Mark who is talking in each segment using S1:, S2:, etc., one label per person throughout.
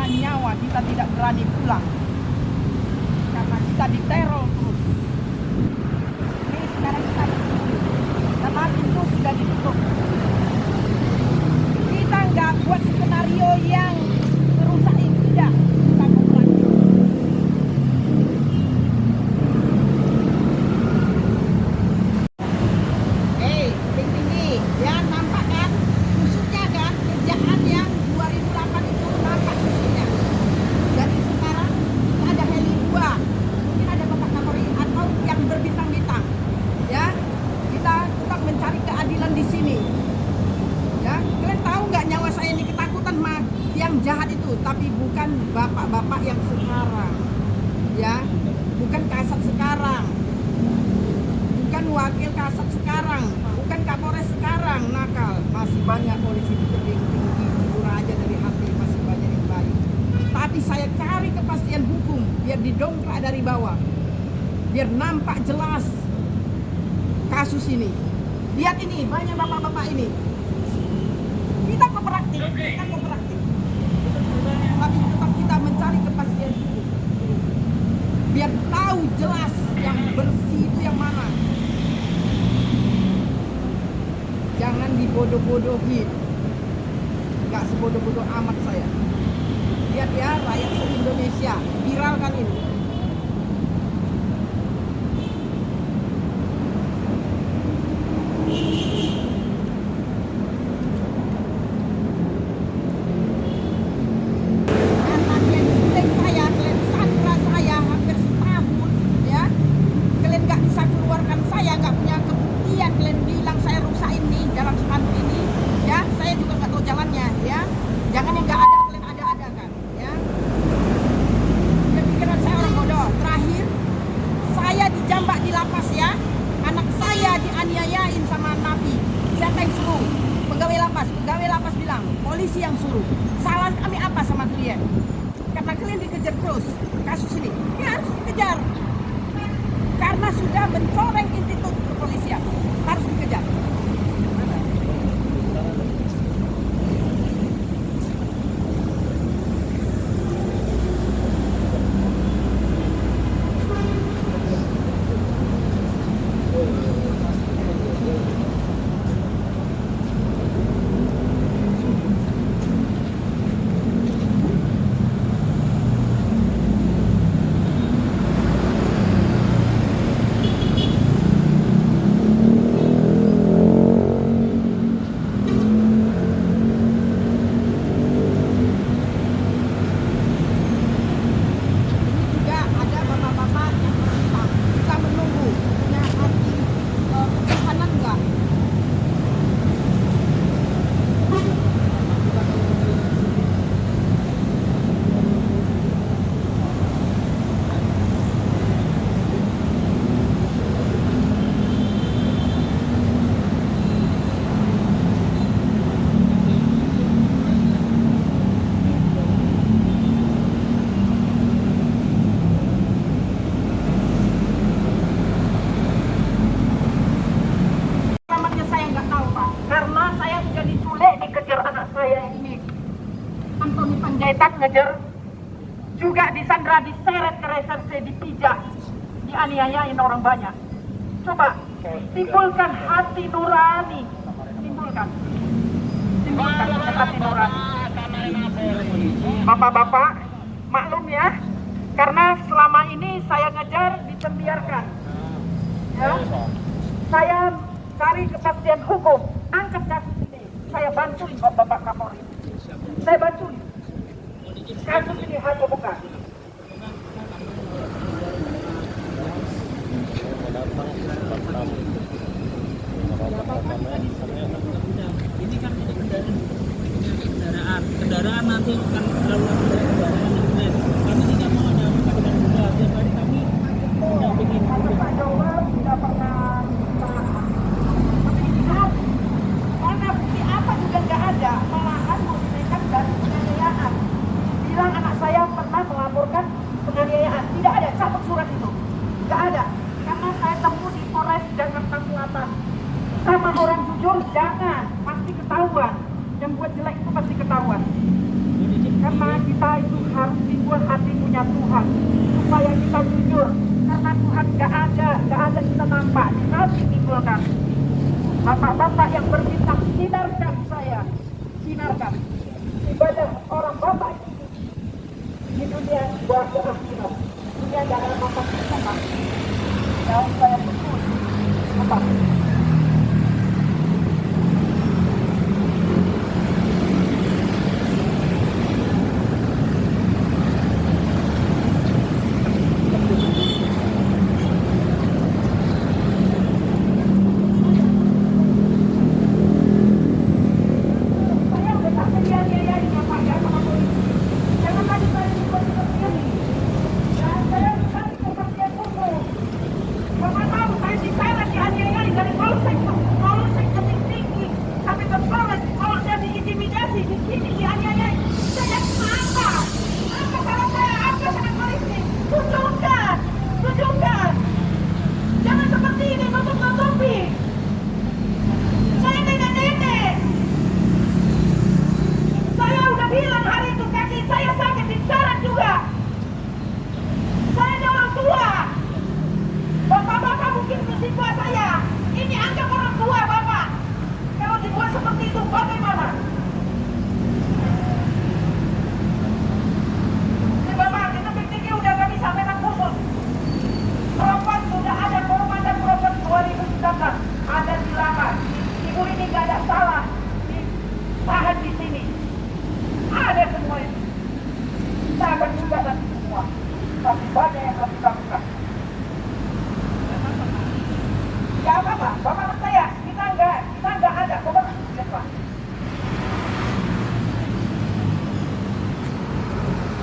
S1: kehilangan nyawa, kita tidak berani pulang karena kita diteror terus. Ini sekarang kita bertemu karena pintu sudah ditutup. Kita nggak buat skenario yang merusak ini, tidak. Kita kooperatif. Tinggi-tinggi, ya nampak kan? Musuhnya kan, kerjaan yang 2008 itu nampak musuhnya. Jadi sekarang kita ada heli 2, mungkin ada Bapak Kapolri atau yang berbintang-bintang. Ya, kita tetap mencari keadilan di sini. Ya, kalian tahu nggak nyawa saya ini ketakutan mah yang jahat itu, tapi bukan bapak-bapak yang sekarang. Ya, bukan kasat sekarang. Bukan wakil kasat sekarang, bukan Kapolres sekarang nakal. Masih banyak polisi di tebing tinggi, Aja dari hati masih banyak yang baik. Tapi saya cari kepastian hukum biar didongkrak dari bawah, biar nampak jelas kasus ini. Lihat ini, banyak bapak-bapak ini. Kita kooperatif, tapi tetap kita mencari kepastian hukum, biar tahu jelas yang bersih itu yang mana. Jangan dibodoh-bodohin. Gak sebodoh-bodoh amat saya. Lihat ya, rakyat se-Indonesia, viralkan ini. Pegawai lapas bilang, polisi yang suruh. Salah kami apa sama kalian? Karena kalian dikejar terus kasus ini. Ya harus dikejar. Karena sudah mencoreng institut kepolisian. Harus dikejar. Ngejar juga disandra, diseret ke reserse, dipijak, dianiayain orang banyak. Coba timbulkan hati nurani, timbulkan hati nurani. Bapak-bapak maklum ya, karena selama ini saya ngejar ditembiarkan. Ya, saya cari kepastian hukum, angkat kasus ini, saya bantuin Bapak Kapolri, saya bantuin. Kasus ini hanya bukan.
S2: Ini kan kendaraan nanti kan lalu kendaraan. Kami tidak mau ada kendaraan juga. Tiap hari kami mendampingi.
S1: Pak Jawa sudah pernah mana bukti apa juga nggak ada, malahan memberikan dari penganiayaan. Bilang anak saya pernah melaporkan penganiayaan, tidak ada, cabut surat itu, nggak ada. Karena saya temui di Polres Jakarta Selatan. Sama orang jujur jangan, pasti ketahuan. Yang buat jelek itu pasti ketahuan. Karena kita hanya Tuhan, supaya kita jujur. Karena Tuhan nggak ada kita nampak, harus ditimbulkan. Bapak-bapak yang berbintang, sinarkan saya, sinarkan ibadah orang bapak di dunia buat akhirat. Dunia nggak ada bapak kita, yang saya betul, bapak.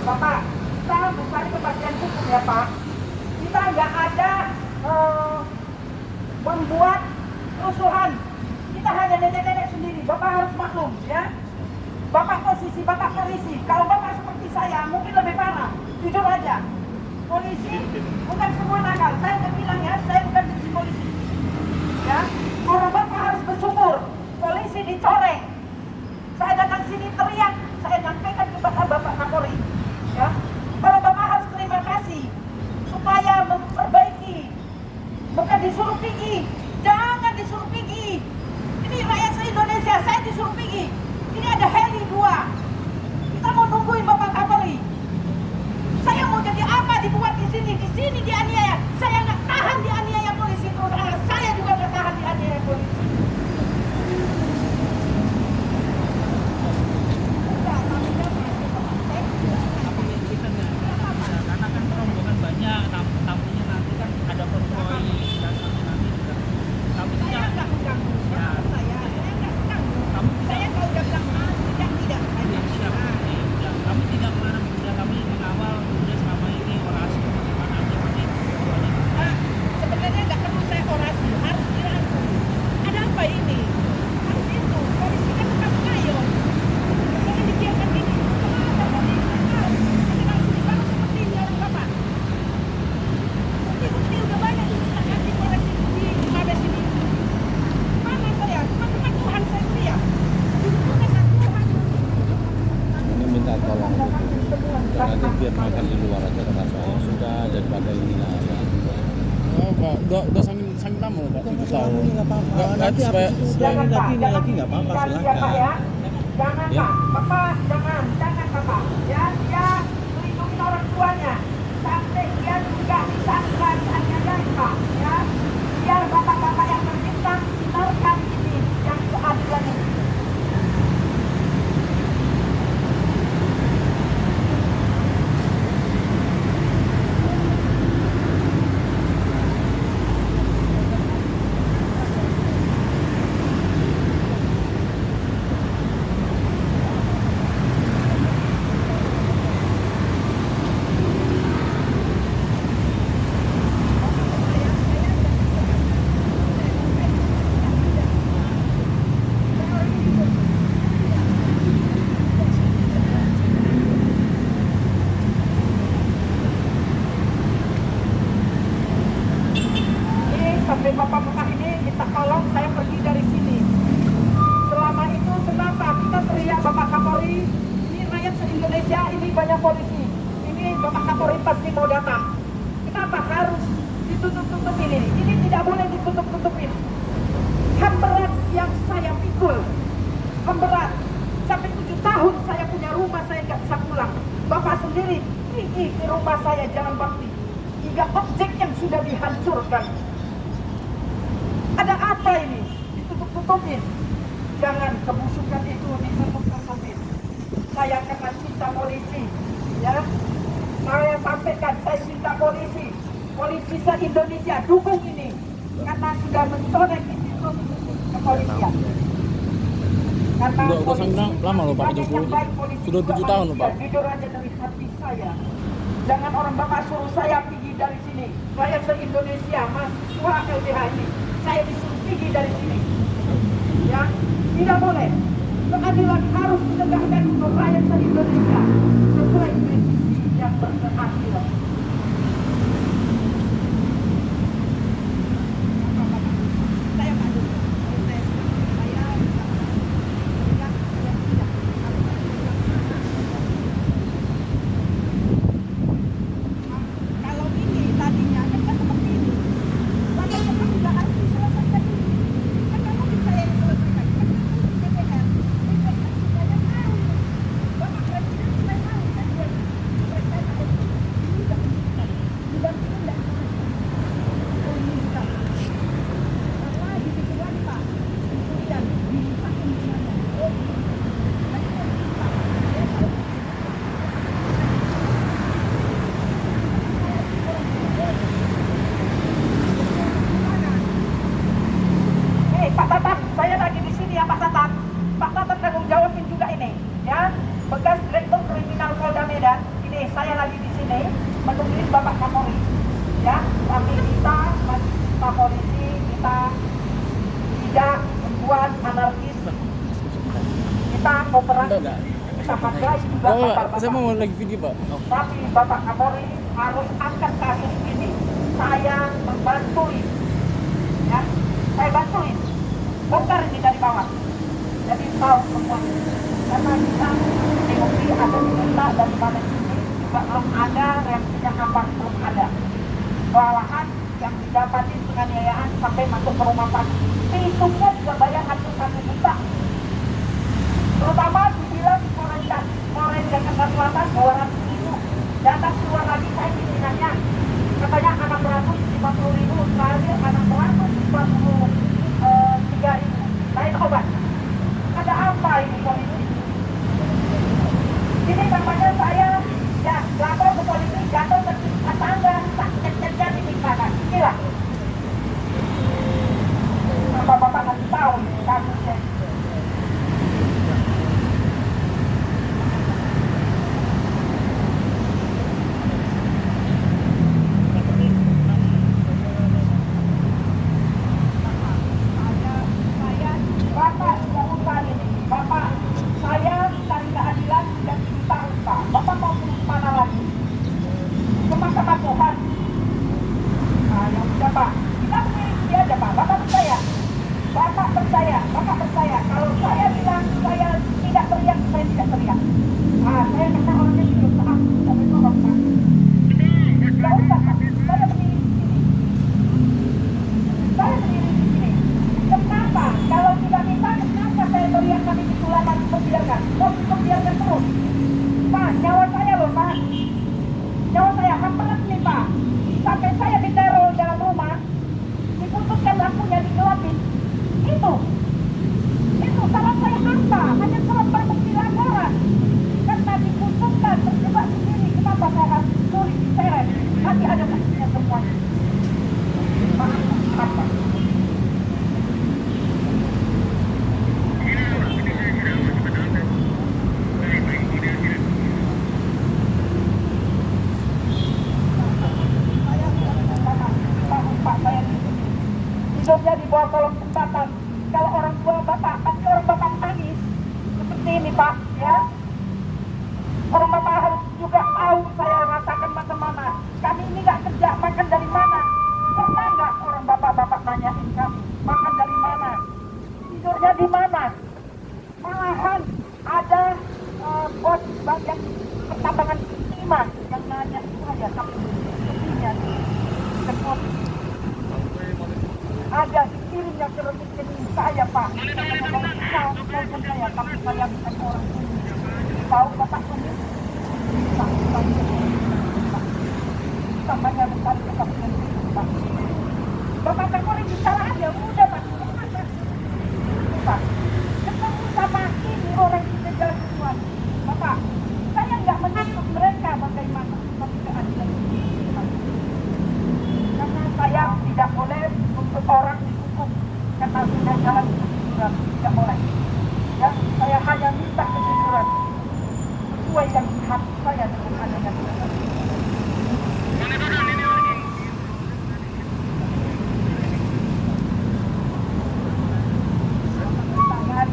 S1: Bapak, kita mencari kepastian hukum ya Pak. Kita nggak ada membuat kerusuhan. Kita hanya nenek-nenek sendiri. Bapak harus maklum ya. Bapak posisi, Bapak polisi. Kalau Bapak seperti saya, mungkin lebih parah. Jujur aja. Polisi bukan semua nakal. Saya udah bilang ya, saya bukan benci polisi. Ya, orang Bapak harus bersyukur. Polisi dicoreng. Saya datang sini teriak. Saya nyampaikan kepada Bapak Kapolri. Ya, para bapak harus terima kasih supaya memperbaiki, bukan disuruh pergi, jangan disuruh pergi. Ini rakyat se-Indonesia, saya disuruh pergi. Ini ada heli 2, kita mau nungguin Bapak Kapolri. Saya mau jadi apa dibuat di sini dianiaya. Saya nggak tahan dianiaya polisi, terus anak saya juga nggak tahan dianiaya polisi.
S3: Nanti biar makan di luar aja karena saya sudah daripada ini lah ya.
S2: Oh, Pak, udah sangat lama Pak, 7 tahun.
S3: Nggak apa-apa. Nanti
S2: supaya
S1: Jangan Pak,
S3: ini lagi nggak apa-apa,
S1: ya,
S3: silakan.
S1: Pak, ya. Jangan
S3: Ya.
S1: Pak, Bapak jangan Bapak. Ya, dia melindungi orang tuanya sampai dia juga bisa dianiaya Pak. Ya, biar bapak-bapak yang berbintang sinarkan ini yang keadilan ini. Sampai bapak-bapak ini kita tolong saya pergi dari sini. Selama itu kenapa kita teriak Bapak Kapolri? Ini rakyat se-Indonesia, ini banyak polisi. Ini ini Bapak Kapolri pasti mau datang. Kenapa harus ditutup-tutupin ini? Ini tidak boleh ditutup-tutupin. HAM berat yang saya pikul, HAM berat. Sampai 7 tahun saya punya rumah, saya nggak bisa pulang. Bapak sendiri pergi ke rumah saya Jalan Bakti. 3 objek yang sudah dihancurkan. Ada apa ini? Ditutup-tutupin. Jangan kebusukan itu ditutup-tutupin. Saya kena cinta polisi, ya. Saya sampaikan, saya cinta polisi. Polisi se-Indonesia dukung ini karena sudah mencoreng institusi kepolisian. Karena
S3: Udah
S1: polisi
S3: lama loh Pak,
S1: banyak yang baik, polisi
S3: sudah
S1: juga
S3: 7 tahun loh Pak.
S1: manusia. Jujur aja dari hati saya. Jangan orang Bapak suruh saya pergi dari sini. Rakyat se-Indonesia, mahasiswa LBH ini, saya disuruh pergi dari sini. Ya, tidak boleh. Keadilan harus ditegakkan untuk rakyat se-Indonesia sesuai presisi yang berkeadilan. Saya maju. Kalau ini tadinya kan seperti ini. Makanya kan juga harus diselesaikan ini. Kan nggak mungkin saya yang selesaikan. Kan itu DPR. DPR saya tahu. Bapak Presiden saya tahu. Kan dia presiden ada ini udah pendidikan. Dibantuin dan pendidikan. Karena di situ lagi Pak. Kemudian dirusakin di sana. Pak Tatang, saya lagi di sini ya Pak Tatang. Pak Tatang tanggung jawabin juga ini, ya. Bekas Direktur Kriminal Polda Medan. Ini saya lagi di sini menungguin Bapak Kapolri, ya. Tapi kita masih Pak Polisi, kita tidak membuat anarkis. Kita kooperatif, kita hargai juga
S3: Oh,
S1: Bapak.
S3: saya mau lagi video Pak.
S1: Tapi Bapak Kapolri harus angkat kasus ini. Saya membantuin, ya. Saya bantuin. Bongkar ini dari bawah. Jadi tahu semua. Karena kita DOP ada di kita dan di mana ini juga belum ada reaksinya apa belum ada. Malahan yang didapatin penganiayaan sampai masuk ke rumah sakit. Hitungnya juga bayar hampir 1 juta. Terutama dibilang Polres Jakarta Selatan 200.000. Data keluar lagi saya pimpinannya. Katanya 650.000, terakhir 643.000. Lain obat. Ada apa ini polisi? Ini namanya saya ya lapor ke polisi, jatuh ke tangga, cek-ceknya ditimpakan. Inilah. Bapak-bapak nanti tahu kasusnya. Bapak tidak usah ini. Bapak, saya cari keadilan dan kita usah. Bapak mau mana lagi? Ke mahkamah Tuhan. Nah, ya udah Pak. Kita berdiri aja Pak. Bapak percaya. Bapak percaya. Bapak percaya. Kalau saya bilang saya tidak teriak, saya tidak teriak. Ah, saya kata orangnya tidak usah. Sampai tolong Pak. Tidak usah Pak. Saya berdiri di sini. Saya berdiri di sini. Kenapa? Kalau tidak bisa, kenapa saya teriak kami ditulakan membiarkan? Kok membiarkan terus? Pak, nyawa saya loh Pak. Nyawa saya hampir nih Pak. Sampai saya diteror dalam rumah, diputuskan lampunya, digelapin. Itu salah saya apa? Hanya salah berbukti laporan. Karena diputuskan terjebak sendiri. Kenapa saya harus curi diseret? Nanti ada buktinya semuanya. Maaf, apa? Hidupnya di bawah kolong jembatan. Kalau orang tua Bapak, pasti orang Bapak menangis. Seperti ini Pak, ya. Orang Bapak harus juga tahu saya rasakan macam-mana. Kami ini nggak kerja, makan dari mana? Pernah nggak orang Bapak-Bapak nanyain kami, makan dari mana? Tidurnya di mana? Malahan ada bos bagian pertambangan timah yang naik hanya saya, tapi sepertinya semua ada kirimnya ke rekening saya, Pak. Telepon saya, tapi saya bukan orang ini. Tahu Bapak ini? Tambahnya bukan kepastian Pak. Bapak tak boleh bicara aja, udah Pak. Pak, ketemu sama ini orang kita jalan Tuhan. Bapak, saya nggak menuntut mereka bagaimana, tapi keadilan ini. Karena saya tidak boleh untuk orang dihukum karena sudah jalan kejujuran, tidak boleh. Ya, saya hanya minta kejujuran sesuai yang di hati saya dengan adanya kejujuran.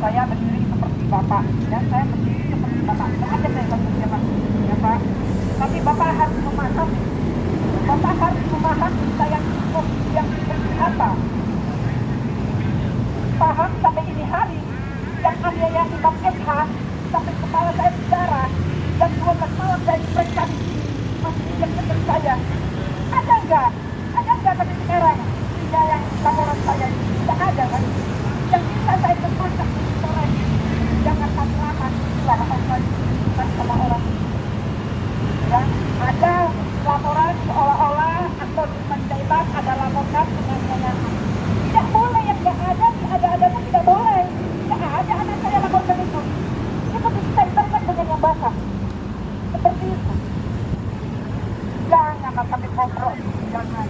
S1: Saya berdiri seperti Bapak, dan saya berdiri seperti Bapak. Tidak ada saya berdiri ya Pak. Tapi Bapak harus memahami. Bapak harus memahami saya cukup yang seperti apa. Paham sampai ini hari yang aniaya Imam SH sampai kepala saya berdarah dan 12 malam saya diperiksa di sini masih yang dekat saya. Ada enggak? Ada enggak tapi sekarang yang laporan saya tidak ada kan? Yang bisa saya terpaksa orang jangan lama itulah orang bukan sama orang. Ya, ada laporan seolah-olah atau menjebak ada laporan penganiayaan. Tidak boleh yang tidak ada pun tidak boleh. Tidak ada anak saya laporkan itu. Itu ditempelkan dengan yang basah. Seperti itu. Jangan sampai kontrol. Jangan.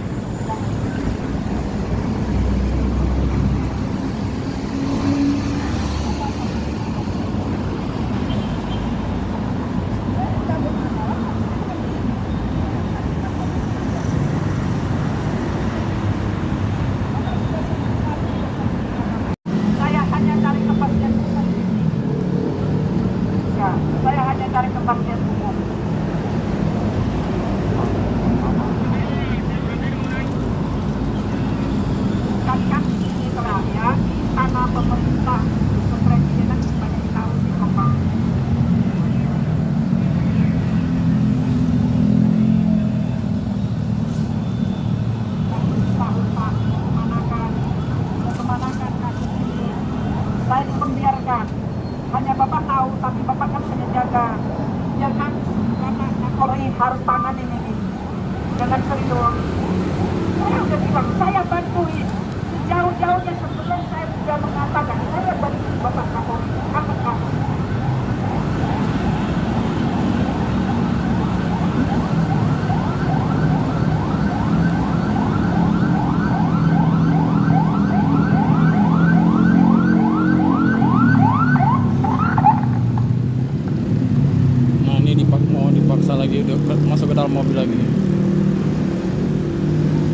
S1: Saya hanya cari kepastian hukum. Kan ini terang ya, tanah pemerintah kepresidenan banyak tahu di Kompas. Tahun-tahun kemanakan kasus ini. Saya dibiarkan. Hanya Bapak tahu, tapi Bapak kan hanya jaga. Ya kan, karena Polri harus tanganin ini. Jangan serius. Saya udah bilang, saya bantuin. Jauh-jauhnya sebelum saya sudah mengatakan, saya bantuin Bapak Kapolri. Angkat kamu.
S3: Mau dipaksa lagi udah masuk ke dalam mobil lagi.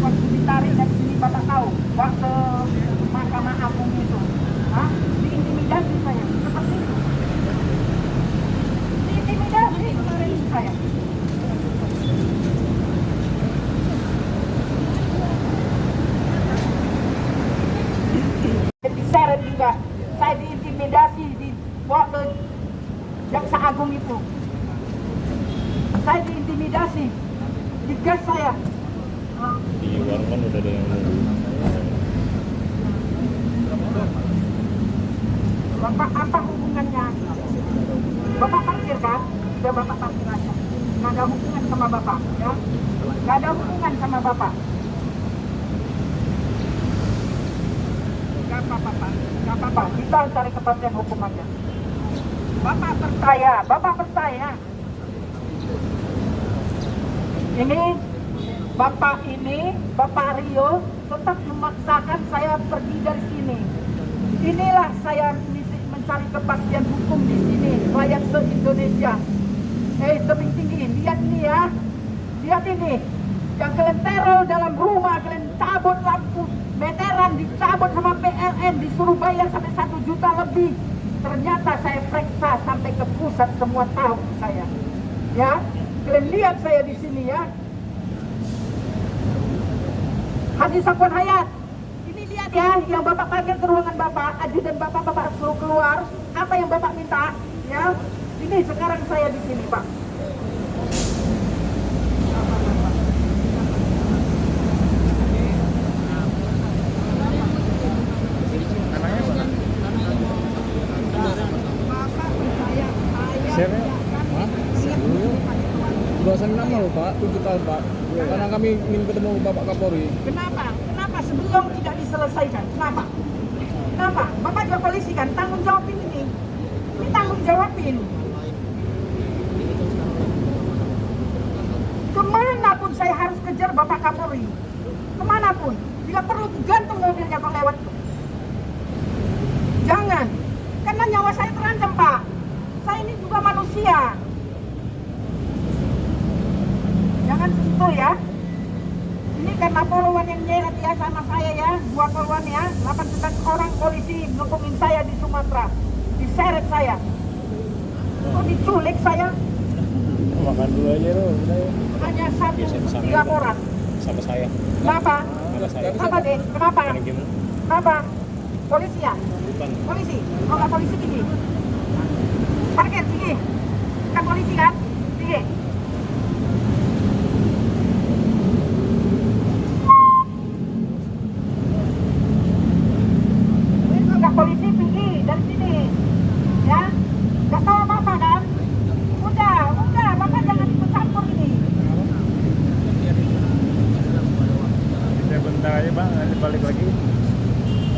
S1: Waktu ditarik dari sini Bapak tahu, waktu Mahkamah Agung itu, diintimidasi saya, seperti itu. Diintimidasi kemarin saya. Diseret juga, saya diintimidasi di waktu Jaksa Agung itu. Saya diintimidasi, digas saya.
S3: Di warung kan udah ada yang nunggu.
S1: Bapak apa hubungannya? Bapak parkir kan? Sudah Bapak parkir aja. Nggak ada hubungan sama Bapak, ya? Nggak ada hubungan sama Bapak. Nggak apa-apa, Pak. Nggak apa-apa. Kita cari kepastian hukum aja. Bapak percaya. Bapak Rio tetap memaksakan saya pergi dari sini. Inilah saya mencari kepastian hukum di sini, rakyat se-Indonesia. Tebing tinggi, lihat ini ya. Lihat ini. Yang kalian teror dalam rumah, kalian cabut lampu meteran, dicabut sama PLN, disuruh bayar sampai 1 juta lebih. Ternyata saya periksa sampai ke pusat, semua tahu saya. Ya, kalian lihat saya di sini ya. Haji Safwan Hayat, ini lihat ya, yang Bapak panggil ke ruangan Bapak, ajudan Bapak suruh keluar, apa yang Bapak minta, ya. Ini sekarang saya di sini, Pak.
S3: lama loh Pak, 7 tahun Pak. Karena kami ingin ketemu Bapak Kapolri.
S1: Kenapa? Kenapa sebelum tidak diselesaikan? Kenapa? Kenapa? Bapak juga polisi kan, tanggung jawabin ini. Ini tanggung jawabin. Kemanapun saya harus kejar Bapak Kapolri. Kemanapun. Bila perlu gantung mobilnya kalau lewat. Jangan. Karena nyawa saya terancam Pak. Saya ini juga manusia. Jangan sentuh ya. Ini karena poluan yang nyeret ya sama saya ya. 2 poluan ya. 89 orang polisi ngepungin saya di Sumatera. Diseret saya. Kok diculik saya?
S3: Makan dulu aja loh.
S1: Hanya 1 laporan.
S3: Sama saya.
S1: Kenapa?
S3: Sama saya.
S1: Kenapa deh? Kenapa? Kenapa? Polisi ya?
S3: Bukan.
S1: Polisi? Oh nggak polisi tinggi? Parkir tinggi? Bukan polisi kan? Tinggi? Nggak polisi tinggi dari sini ya? Nggak tahu apa-apa kan? Udah, Bapak jangan ikut campur ini.
S3: Bisa bentar aja Bang, nanti balik lagi.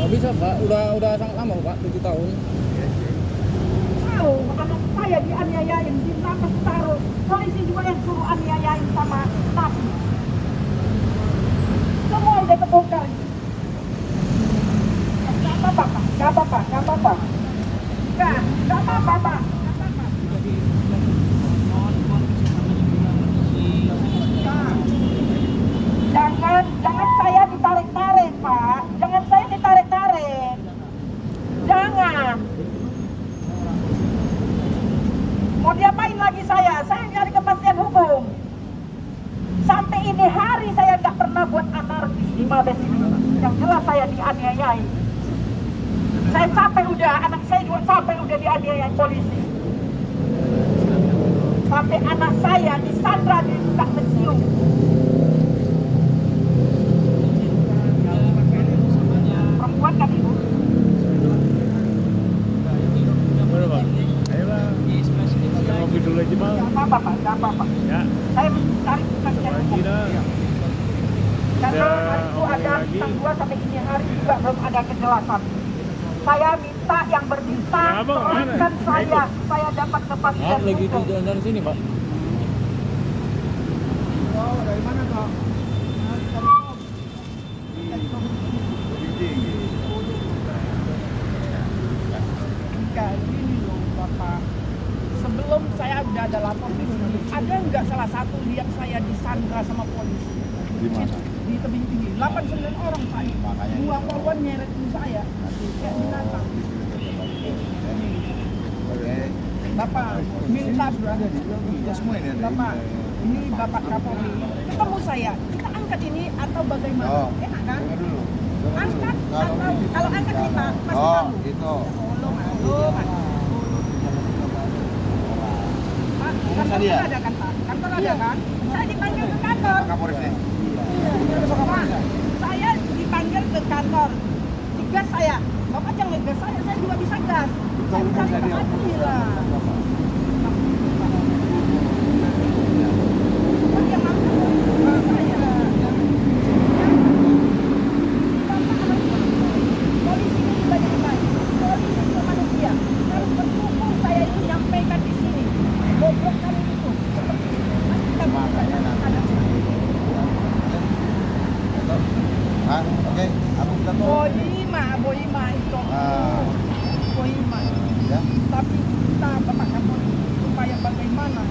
S3: Oh bisa Pak, udah sangat lama Pak, 7 tahun.
S1: Tahu, anak saya dianiayain, ditangkap taruh. Polisi juga yang suruh aniayain sama napi. Semua udah kebongkar. Gak apa-apa, Pak. Gak apa-apa, gak apa-apa. Gak apa-apa, Pak. Jangan saya ditarik-tarik, Pak. Jangan saya ditarik-tarik. Jangan. Mau diapain lagi saya? Saya nyari kepastian hukum. Sampai ini hari saya nggak pernah buat anarkis di Mabes ini. Yang jelas saya dianiayai. Saya capek udah, anak saya juga capek udah dianiayai polisi. Sampai anak saya disandra di dekat museum. Perempuan kan ibu?
S3: Boleh Bang? Ayo Bang. Kita ngopi dulu aja Bang.
S1: Gak apa-apa, Pak. Gak apa-apa.
S3: Ya.
S1: Saya mencari kepastian
S3: Lagi
S1: hukum.
S3: dah.
S1: Karena
S3: Udah
S1: hari itu
S3: omong
S1: ada
S3: lagi.
S1: bintang 2 sampai ini hari juga belum ada kejelasan. Saya minta yang berbintang
S3: Ya, Bang, mana?
S1: turunkan saya supaya dapat kepastian
S3: Lagi di
S1: hukum.
S3: jalan dari sini Pak.
S2: Oh, dari mana kok?
S1: Enggak, gini loh Bapak. Sebelum saya udah ada lapor di sini, ada nggak salah satu lihat saya disandra sama polisi?
S3: Di mana?
S1: Di tebing tinggi. 89 orang Pak.
S3: Makanya
S1: 2 poluan nyeretin saya. Kayak binatang. Bapak, minta Bapak, ini Bapak Kapolri. Ketemu saya, kita angkat ini atau bagaimana? Enak kan? Angkat atau kalau angkat kita pasti malu.
S4: Gitu.
S1: Malu, Pak. Pak, kantor ada kan Pak? Kantor ada kan? Saya dipanggil ke kantor.
S4: Kapolres nih.
S1: Pak, saya dipanggil ke kantor. Digas saya. Bapak jangan ngegas saya juga bisa gas. Saya mencari keadilan. Bapak yang angkat polisi saya. Polisi ini sebagai baik. Polisi itu manusia. Harus bersyukur saya itu nyampaikan di sini. Goblok kali itu. Seperti itu. Nanti kita
S4: Makanya
S1: ada.
S4: Ah, oke. Aku bilang
S1: Boima itu.
S4: Ah.
S1: Boima.
S4: Ya.
S1: Tapi kita Bapak Kapolri supaya bagaimana?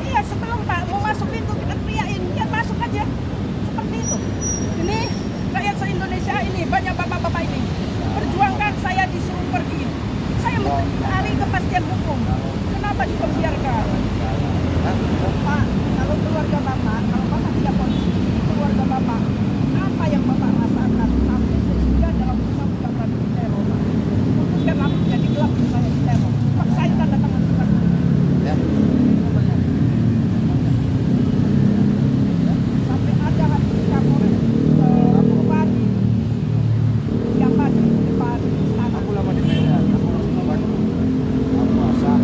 S1: Iya sebelum Pak mau masuk pintu kita teriakin, ya masuk aja. Seperti itu. Ini rakyat se-Indonesia ini banyak bapak-bapak ini perjuangkan saya disuruh pergi. Saya mencari kepastian hukum. Kenapa dibiarkan? Pak, kalau keluarga Bapak, kalau Bapak tidak polisi, keluarga Bapak, apa yang Bapak rasakan sampai sehingga dalam usaha bukan berani diteror? Putuskan lampu jadi gelap saya diteror. Pak, saya tanda tangan surat.
S4: Ya.
S1: Sampai ada hati Kapolres Bupati siapa di depan istana.
S4: Aku lama di Medan. Aku masak.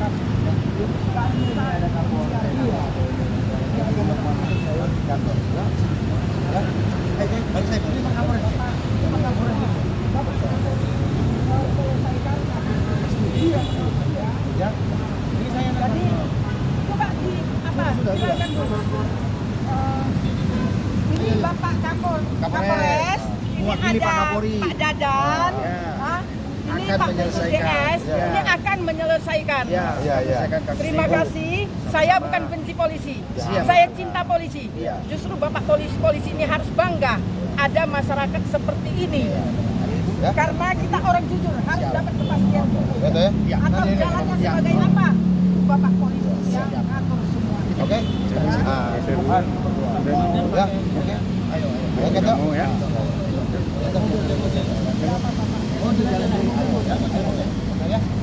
S3: masyarakat. Kami ini ada Kapolres.
S1: Iya.
S4: Kantor. Ya. Ya. Baik saya ini Pak Kapolres. Pak Kapolres.
S1: Iya.
S4: Ya. Ini saya
S1: Jadi coba di apa?
S4: Sudah.
S1: Silakan dulu. Ini Bapak Kapolres. Ini
S4: Mewakili
S1: ada
S4: Pak Kapolri.
S1: Pak Dadan.
S4: Ya.
S1: Hah? Ini
S4: Akan
S1: Pak
S4: menyelesaikan.
S1: DS.
S4: Ya.
S1: Ini akan menyelesaikan.
S4: Ya, ya.
S1: Terima kasih. Saya bukan benci polisi.
S4: Siap.
S1: Saya cinta polisi.
S4: Ya.
S1: Justru Bapak polisi ini harus bangga ada masyarakat seperti ini.
S4: Ya.
S1: Karena kita orang jujur harus dapat kepastian.
S4: Gitu ya.
S1: Atau jalannya sebagai apa? Bapak polisi yang ngatur semua.
S4: Oke. Ah,
S3: Tuhan.
S4: ya. Oke. Ayo. Ayo kita.
S3: Mau ya.
S4: Oh, di jalan dulu. Ya.